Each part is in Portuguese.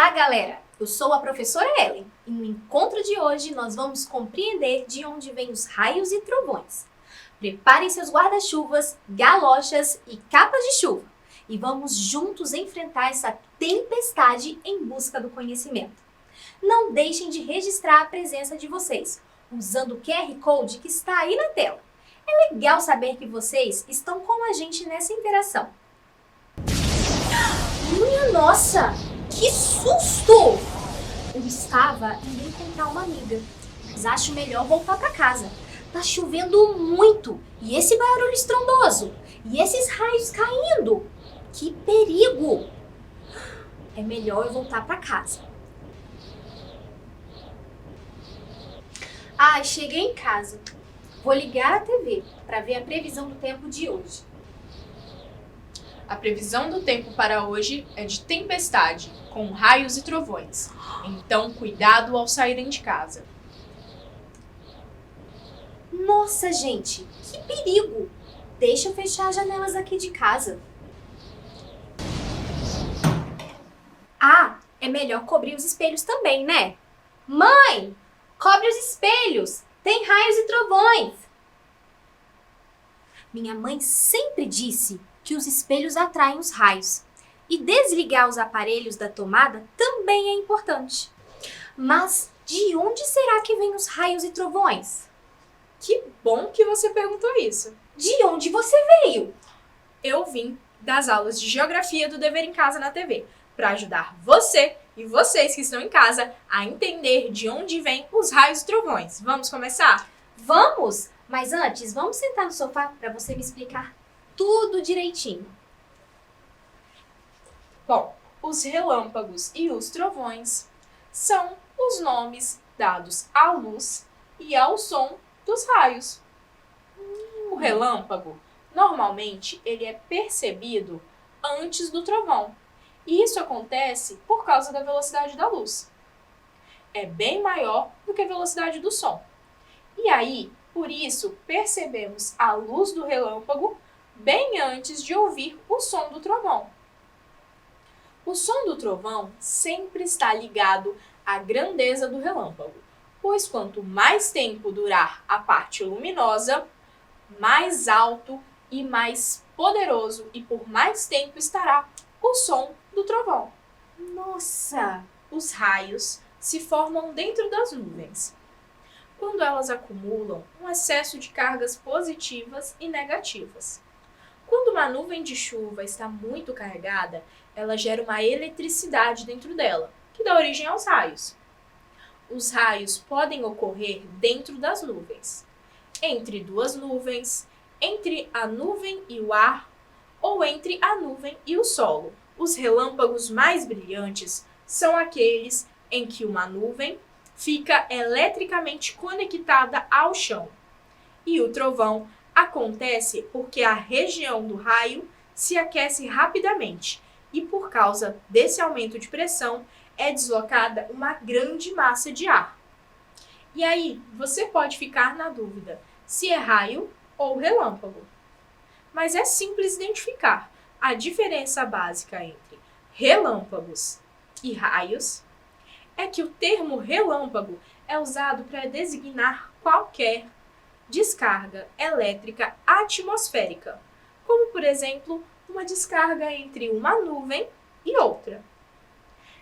Olá, galera! Eu sou a professora Ellen e no encontro de hoje nós vamos compreender de onde vêm os raios e trovões. Preparem seus guarda-chuvas, galochas e capas de chuva e vamos juntos enfrentar essa tempestade em busca do conhecimento. Não deixem de registrar a presença de vocês usando o QR Code que está aí na tela. É legal saber que vocês estão com a gente nessa interação. Minha nossa! Que susto! Eu estava indo encontrar uma amiga, mas acho melhor voltar para casa. Tá chovendo muito e esse barulho estrondoso e esses raios caindo. Que perigo! É melhor eu voltar para casa. Ai, cheguei em casa. Vou ligar a TV para ver a previsão do tempo de hoje. A previsão do tempo para hoje é de tempestade, com raios e trovões. Então, cuidado ao saírem de casa. Nossa, gente, que perigo! Deixa eu fechar as janelas aqui de casa. Ah, é melhor cobrir os espelhos também, né? Mãe, cobre os espelhos! Tem raios e trovões! Minha mãe sempre disse que os espelhos atraem os raios. E desligar os aparelhos da tomada também é importante. Mas de onde será que vêm os raios e trovões? Que bom que você perguntou isso. De onde você veio? Eu vim das aulas de Geografia do Dever em Casa na TV, para ajudar você e vocês que estão em casa a entender de onde vêm os raios e trovões. Vamos começar? Vamos! Mas antes, vamos sentar no sofá para você me explicar tudo direitinho. Bom, os relâmpagos e os trovões são os nomes dados à luz e ao som dos raios. O relâmpago, normalmente, ele é percebido antes do trovão. E isso acontece por causa da velocidade da luz. É bem maior do que a velocidade do som. E aí, por isso, percebemos a luz do relâmpago bem antes de ouvir o som do trovão. O som do trovão sempre está ligado à grandeza do relâmpago, pois quanto mais tempo durar a parte luminosa, mais alto e mais poderoso e por mais tempo estará o som do trovão. Nossa! Os raios se formam dentro das nuvens, quando elas acumulam um excesso de cargas positivas e negativas. Quando uma nuvem de chuva está muito carregada, ela gera uma eletricidade dentro dela, que dá origem aos raios. Os raios podem ocorrer dentro das nuvens, entre duas nuvens, entre a nuvem e o ar, ou entre a nuvem e o solo. Os relâmpagos mais brilhantes são aqueles em que uma nuvem fica eletricamente conectada ao chão. E o trovão acontece porque a região do raio se aquece rapidamente e, por causa desse aumento de pressão, é deslocada uma grande massa de ar. E aí, você pode ficar na dúvida se é raio ou relâmpago. Mas é simples identificar. A diferença básica entre relâmpagos e raios é que o termo relâmpago é usado para designar qualquer descarga elétrica atmosférica, como, por exemplo, uma descarga entre uma nuvem e outra.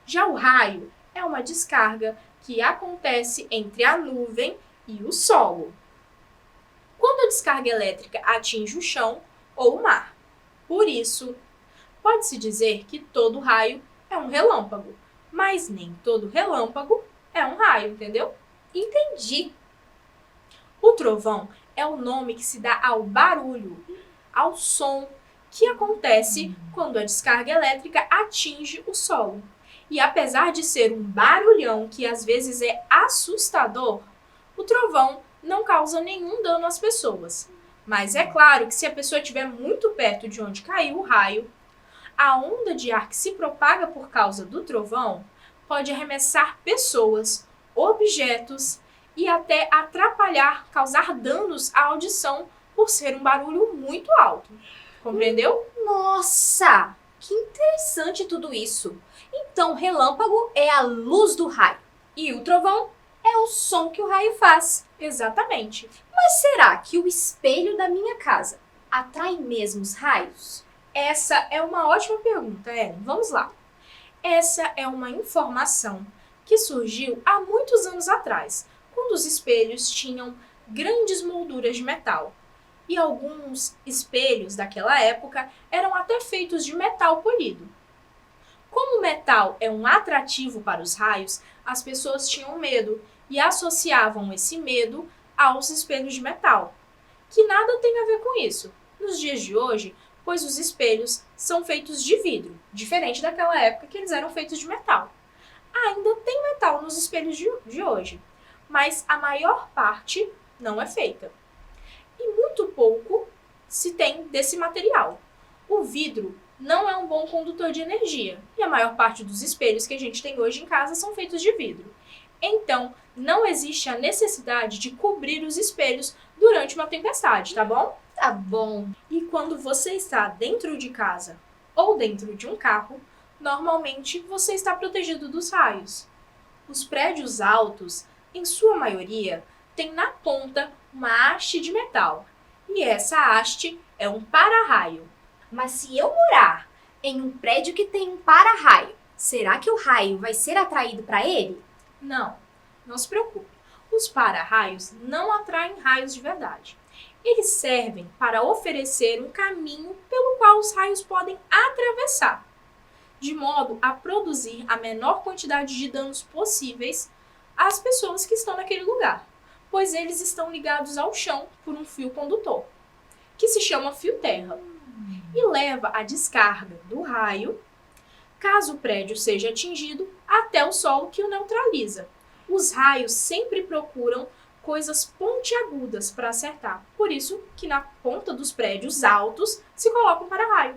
Já o raio é uma descarga que acontece entre a nuvem e o solo, quando a descarga elétrica atinge o chão ou o mar. Por isso, pode-se dizer que todo raio é um relâmpago, mas nem todo relâmpago é um raio, entendeu? Entendi! O trovão é o nome que se dá ao barulho, ao som que acontece quando a descarga elétrica atinge o solo. E apesar de ser um barulhão que às vezes é assustador, o trovão não causa nenhum dano às pessoas. Mas é claro que se a pessoa estiver muito perto de onde caiu o raio, a onda de ar que se propaga por causa do trovão pode arremessar pessoas, objetos e até atrapalhar, causar danos à audição por ser um barulho muito alto. Compreendeu? Nossa! Que interessante tudo isso. Então, o relâmpago é a luz do raio e o trovão é o som que o raio faz. Exatamente. Mas será que o espelho da minha casa atrai mesmo os raios? Essa é uma ótima pergunta, Ellen. Vamos lá. Essa é uma informação que surgiu há muitos anos atrás, quando os espelhos tinham grandes molduras de metal. E alguns espelhos daquela época eram até feitos de metal polido. Como o metal é um atrativo para os raios, as pessoas tinham medo e associavam esse medo aos espelhos de metal, que nada tem a ver com isso nos dias de hoje, pois os espelhos são feitos de vidro, diferente daquela época que eles eram feitos de metal. Ainda tem metal nos espelhos de hoje, mas a maior parte não é feita. E muito pouco se tem desse material. O vidro não é um bom condutor de energia, e a maior parte dos espelhos que a gente tem hoje em casa são feitos de vidro. Então, não existe a necessidade de cobrir os espelhos durante uma tempestade, tá bom? Tá bom. E quando você está dentro de casa ou dentro de um carro, normalmente você está protegido dos raios. Os prédios altos, em sua maioria, têm na ponta uma haste de metal. E essa haste é um para-raio. Mas se eu morar em um prédio que tem um para-raio, será que o raio vai ser atraído para ele? Não se preocupe. Os para-raios não atraem raios de verdade. Eles servem para oferecer um caminho pelo qual os raios podem atravessar, de modo a produzir a menor quantidade de danos possíveis às pessoas que estão naquele lugar, pois eles estão ligados ao chão por um fio condutor, que se chama fio-terra, e leva a descarga do raio, caso o prédio seja atingido, até o solo que o neutraliza. Os raios sempre procuram coisas pontiagudas para acertar, por isso que na ponta dos prédios altos se coloca um para-raio.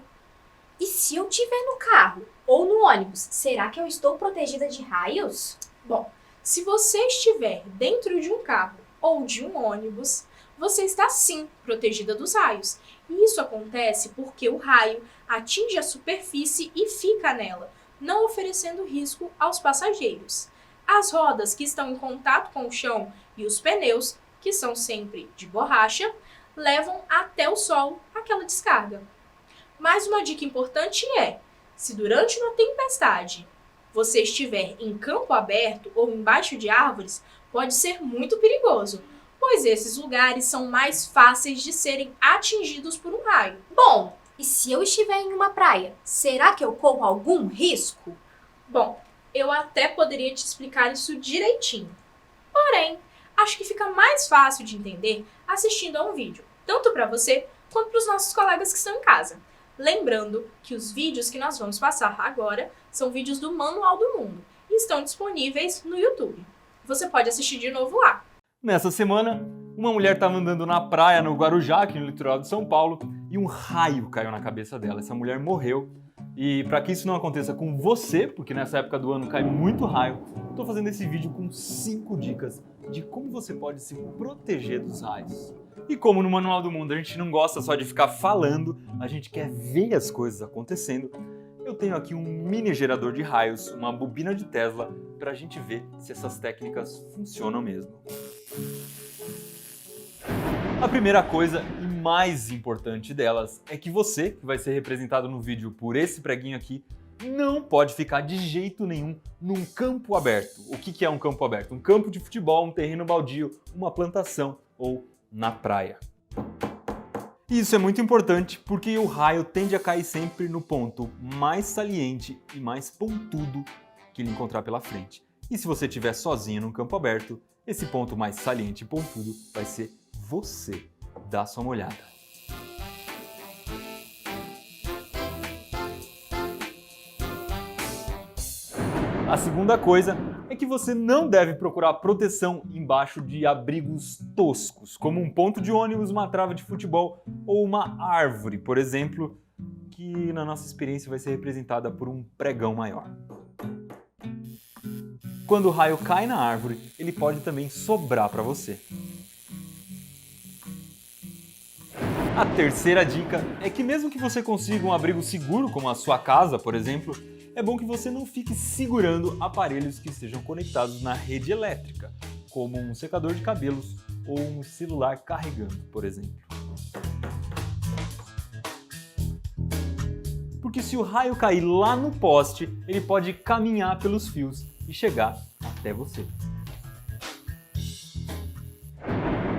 E se eu estiver no carro ou no ônibus, será que eu estou protegida de raios? Bom, se você estiver dentro de um carro ou de um ônibus, você está sim protegida dos raios. E isso acontece porque o raio atinge a superfície e fica nela, não oferecendo risco aos passageiros. As rodas que estão em contato com o chão e os pneus, que são sempre de borracha, levam até o solo aquela descarga. Mas uma dica importante é, se durante uma tempestade você estiver em campo aberto ou embaixo de árvores, pode ser muito perigoso, pois esses lugares são mais fáceis de serem atingidos por um raio. Bom, e se eu estiver em uma praia, será que eu corro algum risco? Bom, eu até poderia te explicar isso direitinho. Porém, acho que fica mais fácil de entender assistindo a um vídeo, tanto para você quanto para os nossos colegas que estão em casa. Lembrando que os vídeos que nós vamos passar agora são vídeos do Manual do Mundo e estão disponíveis no YouTube. Você pode assistir de novo lá. Nessa semana, uma mulher estava andando na praia no Guarujá, aqui no litoral de São Paulo, e um raio caiu na cabeça dela. Essa mulher morreu. E para que isso não aconteça com você, porque nessa época do ano cai muito raio, estou fazendo esse vídeo com 5 dicas de como você pode se proteger dos raios. E como no Manual do Mundo a gente não gosta só de ficar falando, a gente quer ver as coisas acontecendo, eu tenho aqui um mini gerador de raios, uma bobina de Tesla, para a gente ver se essas técnicas funcionam mesmo. A primeira coisa e mais importante delas é que você, que vai ser representado no vídeo por esse preguinho aqui, não pode ficar de jeito nenhum num campo aberto. O que é um campo aberto? Um campo de futebol, um terreno baldio, uma plantação ou na praia. Isso é muito importante porque o raio tende a cair sempre no ponto mais saliente e mais pontudo que ele encontrar pela frente. E se você estiver sozinho num campo aberto, esse ponto mais saliente e pontudo vai ser você. Dá só uma olhada. A segunda coisa é que você não deve procurar proteção embaixo de abrigos toscos, como um ponto de ônibus, uma trava de futebol ou uma árvore, por exemplo, que na nossa experiência vai ser representada por um pregão maior. Quando o raio cai na árvore, ele pode também sobrar para você. A terceira dica é que mesmo que você consiga um abrigo seguro, como a sua casa, por exemplo, é bom que você não fique segurando aparelhos que estejam conectados na rede elétrica, como um secador de cabelos ou um celular carregando, por exemplo. Porque se o raio cair lá no poste, ele pode caminhar pelos fios e chegar até você.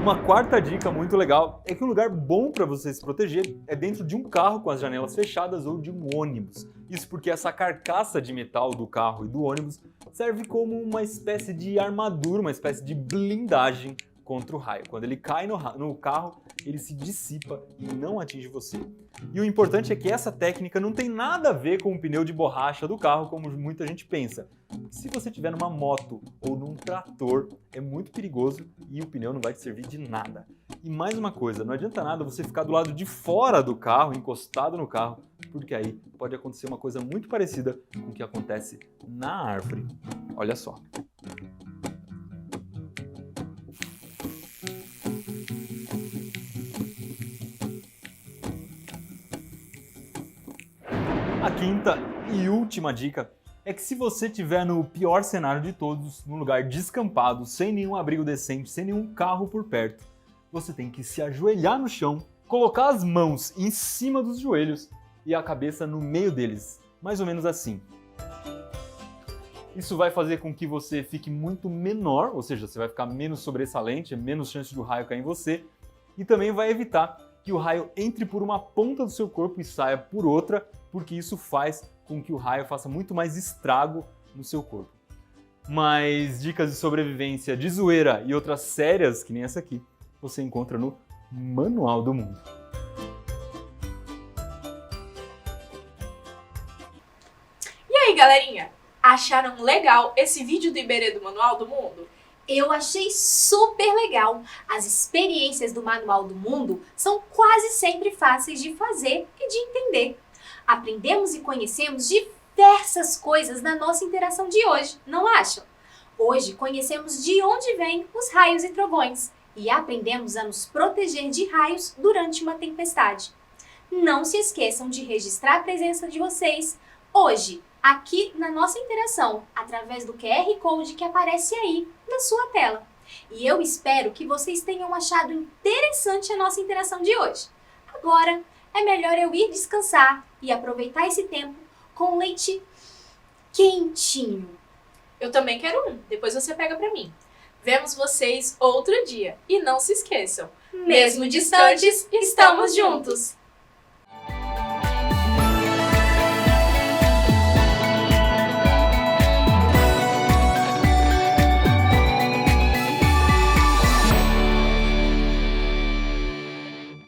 Uma quarta dica muito legal é que um lugar bom para você se proteger é dentro de um carro com as janelas fechadas ou de um ônibus. Isso porque essa carcaça de metal do carro e do ônibus serve como uma espécie de armadura, uma espécie de blindagem contra o raio. Quando ele cai no carro, ele se dissipa e não atinge você. E o importante é que essa técnica não tem nada a ver com o pneu de borracha do carro, como muita gente pensa. Se você estiver numa moto ou num trator, é muito perigoso e o pneu não vai te servir de nada. E mais uma coisa, não adianta nada você ficar do lado de fora do carro, encostado no carro, porque aí pode acontecer uma coisa muito parecida com o que acontece na árvore. Olha só. A quinta e última dica é que se você estiver no pior cenário de todos, num lugar descampado, sem nenhum abrigo decente, sem nenhum carro por perto, você tem que se ajoelhar no chão, colocar as mãos em cima dos joelhos e a cabeça no meio deles, mais ou menos assim. Isso vai fazer com que você fique muito menor, ou seja, você vai ficar menos sobressalente, menos chance do raio cair em você, e também vai evitar que o raio entre por uma ponta do seu corpo e saia por outra, porque isso faz com que o raio faça muito mais estrago no seu corpo. Mas dicas de sobrevivência, de zoeira e outras sérias, que nem essa aqui, você encontra no Manual do Mundo. E aí, galerinha? Acharam legal esse vídeo do Iberê do Manual do Mundo? Eu achei super legal. As experiências do Manual do Mundo são quase sempre fáceis de fazer e de entender. Aprendemos e conhecemos diversas coisas na nossa interação de hoje, não acham? Hoje conhecemos de onde vêm os raios e trovões e aprendemos a nos proteger de raios durante uma tempestade. Não se esqueçam de registrar a presença de vocês hoje, aqui na nossa interação, através do QR Code que aparece aí na sua tela. E eu espero que vocês tenham achado interessante a nossa interação de hoje. Agora, é melhor eu ir descansar e aproveitar esse tempo com leite quentinho. Eu também quero um, depois você pega pra mim. Vemos vocês outro dia. E não se esqueçam, Mesmo distantes, estamos juntos!